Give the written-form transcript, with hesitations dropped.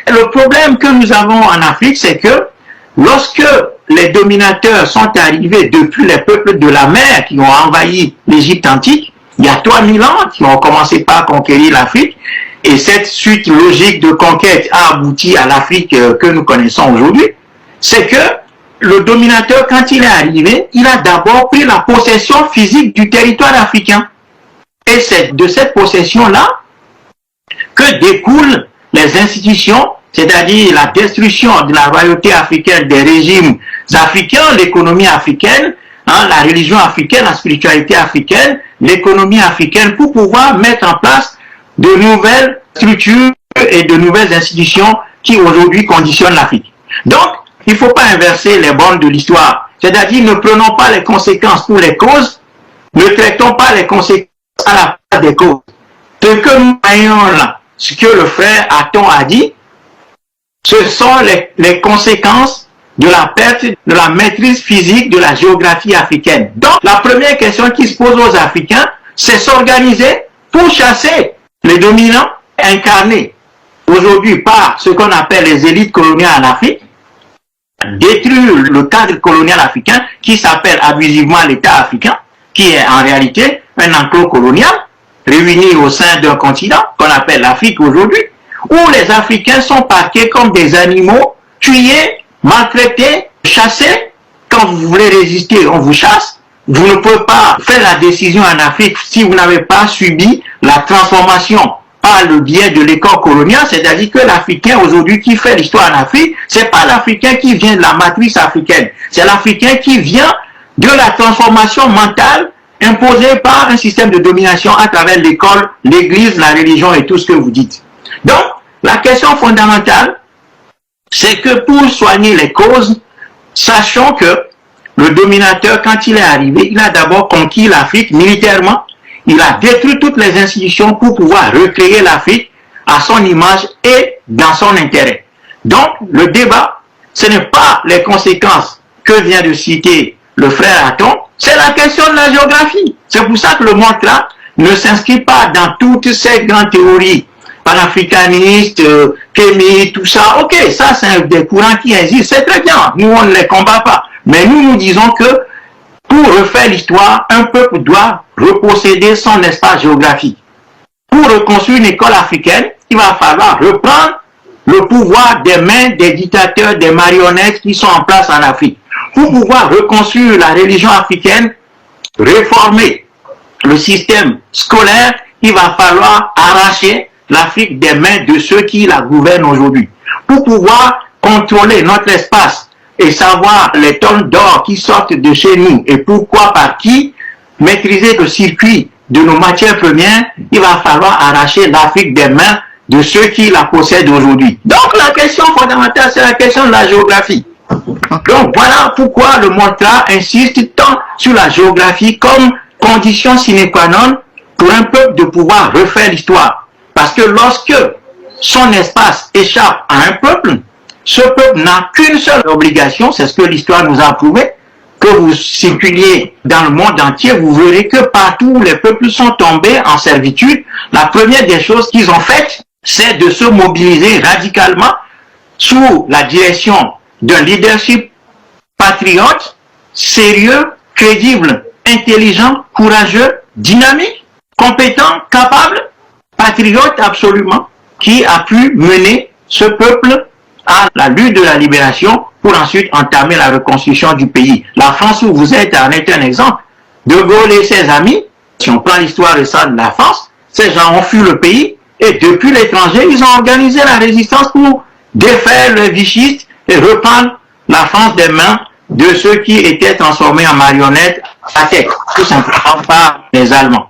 Et le problème que nous avons en Afrique, c'est que lorsque les dominateurs sont arrivés depuis les peuples de la mer qui ont envahi l'Égypte antique, il y a 3000 ans, qui ont commencé par conquérir l'Afrique, et cette suite logique de conquête a abouti à l'Afrique que nous connaissons aujourd'hui, c'est que le dominateur, quand il est arrivé, il a d'abord pris la possession physique du territoire africain. Et c'est de cette possession-là que découlent les institutions, c'est-à-dire la destruction de la royauté africaine, des régimes africains, l'économie africaine, la religion africaine, la spiritualité africaine, l'économie africaine, pour pouvoir mettre en place de nouvelles structures et de nouvelles institutions qui aujourd'hui conditionnent l'Afrique. Donc, il ne faut pas inverser les bornes de l'histoire. C'est-à-dire, ne prenons pas les conséquences pour les causes, ne traitons pas les conséquences à la place des causes. Ce que nous voyons là, ce que le frère Aton a dit, ce sont les conséquences de la perte de la maîtrise physique de la géographie africaine. Donc, la première question qui se pose aux Africains, c'est s'organiser pour chasser les dominants incarnés aujourd'hui par ce qu'on appelle les élites coloniales en Afrique, détruire le cadre colonial africain qui s'appelle abusivement l'État africain, qui est en réalité un enclos colonial réuni au sein d'un continent qu'on appelle l'Afrique aujourd'hui, où les Africains sont parqués comme des animaux, tués, maltraités, chassés. Quand vous voulez résister, on vous chasse. Vous ne pouvez pas faire la décision en Afrique si vous n'avez pas subi la transformation par le biais de l'école coloniale, c'est-à-dire que l'Africain aujourd'hui qui fait l'histoire en Afrique, c'est pas l'Africain qui vient de la matrice africaine, c'est l'Africain qui vient de la transformation mentale imposée par un système de domination à travers l'école, l'église, la religion et tout ce que vous dites. Donc, la question fondamentale, c'est que pour soigner les causes, sachons que le dominateur, quand il est arrivé, il a d'abord conquis l'Afrique militairement. Il a détruit toutes les institutions pour pouvoir recréer l'Afrique à son image et dans son intérêt. Donc, le débat, ce n'est pas les conséquences que vient de citer le frère Aton, c'est la question de la géographie. C'est pour ça que le monde là ne s'inscrit pas dans toutes ces grandes théories panafricanistes, kémiques, tout ça. Ok, ça c'est des courants qui existent, c'est très bien. Nous, on ne les combat pas. Mais nous disons que pour refaire l'histoire, un peuple doit reposséder son espace géographique. Pour reconstruire une école africaine, il va falloir reprendre le pouvoir des mains des dictateurs, des marionnettes qui sont en place en Afrique. Pour pouvoir reconstruire la religion africaine, réformer le système scolaire, il va falloir arracher l'Afrique des mains de ceux qui la gouvernent aujourd'hui. Pour pouvoir contrôler notre espace et savoir les tonnes d'or qui sortent de chez nous et pourquoi, par qui, maîtriser le circuit de nos matières premières, il va falloir arracher l'Afrique des mains de ceux qui la possèdent aujourd'hui. Donc la question fondamentale, c'est la question de la géographie. Donc voilà pourquoi le Montra insiste tant sur la géographie comme condition sine qua non pour un peuple de pouvoir refaire l'histoire. Parce que lorsque son espace échappe à un peuple, ce peuple n'a qu'une seule obligation, c'est ce que l'histoire nous a prouvé, que vous circuliez dans le monde entier, vous verrez que partout où les peuples sont tombés en servitude, la première des choses qu'ils ont faites, c'est de se mobiliser radicalement sous la direction d'un leadership patriote, sérieux, crédible, intelligent, courageux, dynamique, compétent, capable, patriote absolument, qui a pu mener ce peuple à la lutte de la libération pour ensuite entamer la reconstruction du pays. La France où vous êtes en est un exemple. De Gaulle et ses amis, si on prend l'histoire récente de la France, ces gens ont fui le pays et depuis l'étranger, ils ont organisé la résistance pour défaire les vichistes et reprendre la France des mains de ceux qui étaient transformés en marionnettes à tête, tout simplement par les Allemands.